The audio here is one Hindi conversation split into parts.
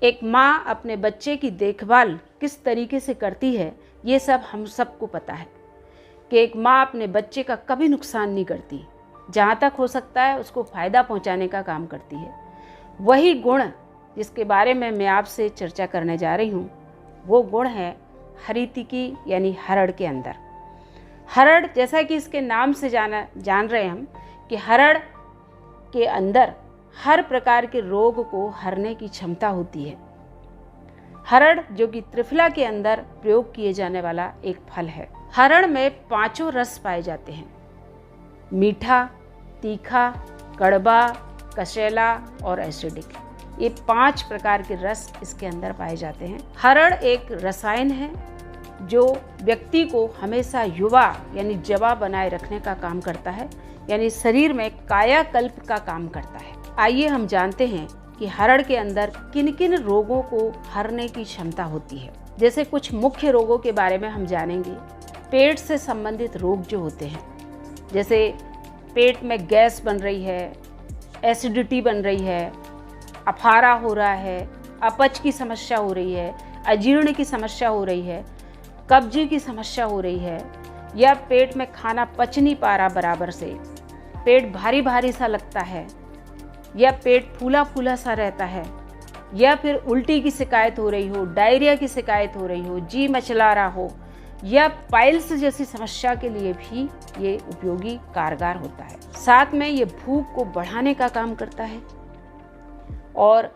एक माँ अपने बच्चे की देखभाल किस तरीके से करती है, ये सब हम सबको पता है कि एक माँ अपने बच्चे का कभी नुकसान नहीं करती, जहाँ तक हो सकता है उसको फ़ायदा पहुँचाने का काम करती है। वही गुण जिसके बारे में मैं आपसे चर्चा करने जा रही हूँ, वो गुण है हरितिकी यानी हरड़ के अंदर। हरड़, जैसा कि इसके नाम से जान रहे हम कि हरड़ के अंदर हर प्रकार के रोग को हरने की क्षमता होती है। हरड़ जो कि त्रिफला के अंदर प्रयोग किए जाने वाला एक फल है। हरड़ में 5 रस पाए जाते हैं: मीठा, तीखा, कड़वा, कसेला और एसिडिक। ये 5 प्रकार के रस इसके अंदर पाए जाते हैं। हरड़ एक रसायन है जो व्यक्ति को हमेशा युवा यानी जवा बनाए रखने का काम करता है, यानी शरीर में कायाकल्प का काम करता है। आइए हम जानते हैं कि हरड़ के अंदर किन किन रोगों को हरने की क्षमता होती है। जैसे कुछ मुख्य रोगों के बारे में हम जानेंगे। पेट से संबंधित रोग जो होते हैं, जैसे पेट में गैस बन रही है, एसिडिटी बन रही है, अफारा हो रहा है, अपच की समस्या हो रही है, अजीर्ण की समस्या हो रही है, कब्ज की समस्या हो रही है, या पेट में खाना पच नहीं पा रहा बराबर से, पेट भारी भारी सा लगता है, या पेट फूला फूला सा रहता है, या फिर उल्टी की शिकायत हो रही हो, डायरिया की शिकायत हो रही हो, जी मचला रहा हो, या पाइल्स जैसी समस्या के लिए भी ये उपयोगी कारगर होता है। साथ में ये भूख को बढ़ाने का काम करता है और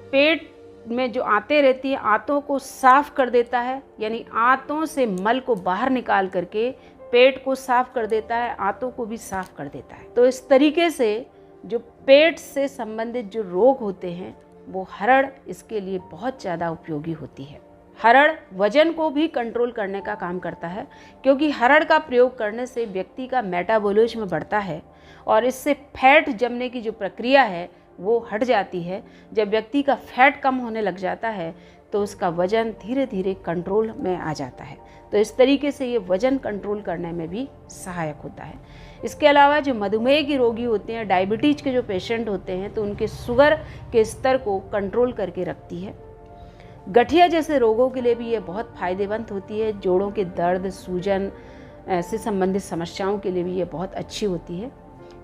पेट में जो आंतें रहती हैं, आंतों को साफ कर देता है, यानी आंतों से मल को बाहर निकाल करके पेट को साफ कर देता है, आंतों को भी साफ कर देता है। तो इस तरीके से जो पेट से संबंधित जो रोग होते हैं वो हरड़ इसके लिए बहुत ज़्यादा उपयोगी होती है। हरड़ वजन को भी कंट्रोल करने का काम करता है, क्योंकि हरड़ का प्रयोग करने से व्यक्ति का मेटाबॉलिज्म बढ़ता है और इससे फैट जमने की जो प्रक्रिया है वो हट जाती है। जब व्यक्ति का फैट कम होने लग जाता है तो उसका वजन धीरे धीरे कंट्रोल में आ जाता है। तो इस तरीके से ये वजन कंट्रोल करने में भी सहायक होता है। इसके अलावा जो मधुमेह के रोगी होते हैं, डायबिटीज के जो पेशेंट होते हैं, तो उनके शुगर के स्तर को कंट्रोल करके रखती है। गठिया जैसे रोगों के लिए भी ये बहुत फ़ायदेमंद होती है। जोड़ों के दर्द, सूजन से संबंधित समस्याओं के लिए भी ये बहुत अच्छी होती है।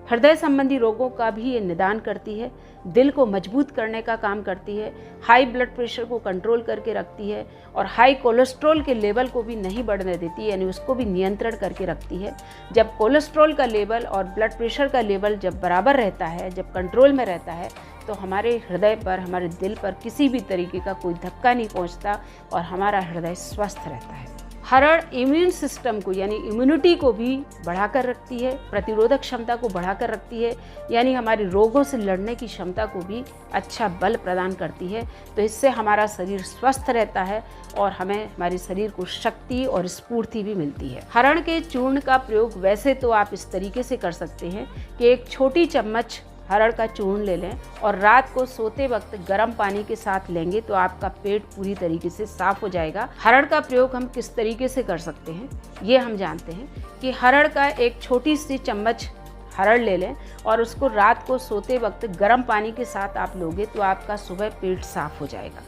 हृदय संबंधी रोगों का भी ये निदान करती है, दिल को मजबूत करने का काम करती है, हाई ब्लड प्रेशर को कंट्रोल करके रखती है और हाई कोलेस्ट्रॉल के लेवल को भी नहीं बढ़ने देती, यानी उसको भी नियंत्रण करके रखती है। जब कोलेस्ट्रॉल का लेवल और ब्लड प्रेशर का लेवल जब बराबर रहता है, जब कंट्रोल में रहता है, तो हमारे हृदय पर, हमारे दिल पर किसी भी तरीके का कोई धक्का नहीं पहुंचता और हमारा हृदय स्वस्थ रहता है। हरड़ इम्यून सिस्टम को यानी इम्यूनिटी को भी बढ़ाकर रखती है, प्रतिरोधक क्षमता को बढ़ाकर रखती है, यानी हमारे रोगों से लड़ने की क्षमता को भी अच्छा बल प्रदान करती है। तो इससे हमारा शरीर स्वस्थ रहता है और हमें हमारे शरीर को शक्ति और स्फूर्ति भी मिलती है। हरड़ के चूर्ण का प्रयोग वैसे तो आप इस तरीके से कर सकते हैं कि एक छोटी चम्मच हरड़ का चूर्ण ले लें और रात को सोते वक्त गर्म पानी के साथ लेंगे तो आपका पेट पूरी तरीके से साफ हो जाएगा। हरड़ का प्रयोग हम किस तरीके से कर सकते हैं ये हम जानते हैं कि हरड़ का एक छोटी सी चम्मच हरड़ ले लें और उसको रात को सोते वक्त गर्म पानी के साथ आप लोगे तो आपका सुबह पेट साफ हो जाएगा।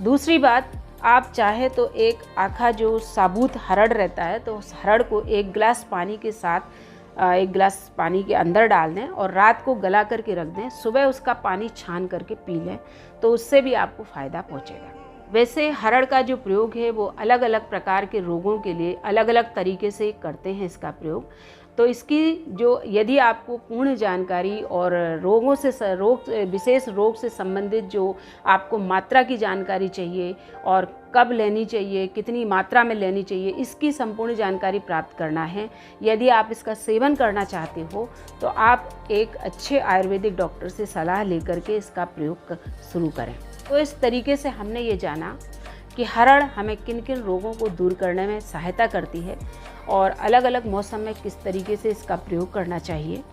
दूसरी बात, आप चाहे तो एक आखा जो साबुत हरड़ रहता है तो उस हरड़ को 1 गिलास पानी के साथ 1 गिलास पानी के अंदर डाल दें और रात को गला करके रख दें। सुबह उसका पानी छान करके पी लें तो उससे भी आपको फ़ायदा पहुंचेगा। वैसे हरड़ का जो प्रयोग है वो अलग अलग प्रकार के रोगों के लिए अलग अलग तरीके से करते हैं इसका प्रयोग। तो इसकी जो यदि आपको पूर्ण जानकारी और विशेष रोग से संबंधित जो आपको मात्रा की जानकारी चाहिए और कब लेनी चाहिए, कितनी मात्रा में लेनी चाहिए, इसकी संपूर्ण जानकारी प्राप्त करना है, यदि आप इसका सेवन करना चाहते हो तो आप एक अच्छे आयुर्वेदिक डॉक्टर से सलाह लेकर के इसका प्रयोग शुरू करें। तो इस तरीके से हमने ये जाना कि हरड़ हमें किन किन रोगों को दूर करने में सहायता करती है और अलग अलग मौसम में किस तरीके से इसका प्रयोग करना चाहिए।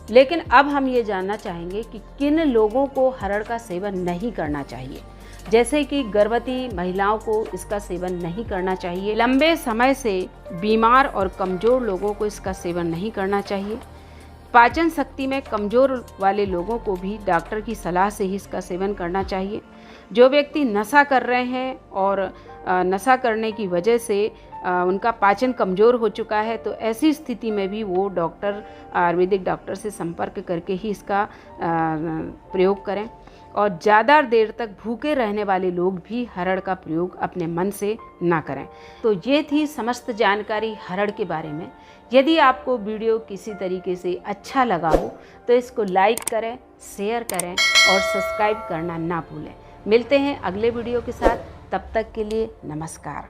लेकिन अब हम ये जानना चाहेंगे कि किन लोगों को हरड़ का सेवन नहीं करना चाहिए। जैसे कि गर्भवती महिलाओं को इसका सेवन नहीं करना चाहिए, लंबे समय से बीमार और कमज़ोर लोगों को इसका सेवन नहीं करना चाहिए, पाचन शक्ति में कमज़ोर वाले लोगों को भी डॉक्टर की सलाह से ही इसका सेवन करना चाहिए। जो व्यक्ति नशा कर रहे हैं और नशा करने की वजह से उनका पाचन कमज़ोर हो चुका है, तो ऐसी स्थिति में भी वो डॉक्टर, आयुर्वेदिक डॉक्टर से संपर्क करके ही इसका प्रयोग करें। और ज़्यादा देर तक भूखे रहने वाले लोग भी हरड़ का प्रयोग अपने मन से ना करें। तो ये थी समस्त जानकारी हरड़ के बारे में। यदि आपको वीडियो किसी तरीके से अच्छा लगा हो तो इसको लाइक करें, शेयर करें और सब्सक्राइब करना ना भूलें। मिलते हैं अगले वीडियो के साथ, तब तक के लिए नमस्कार।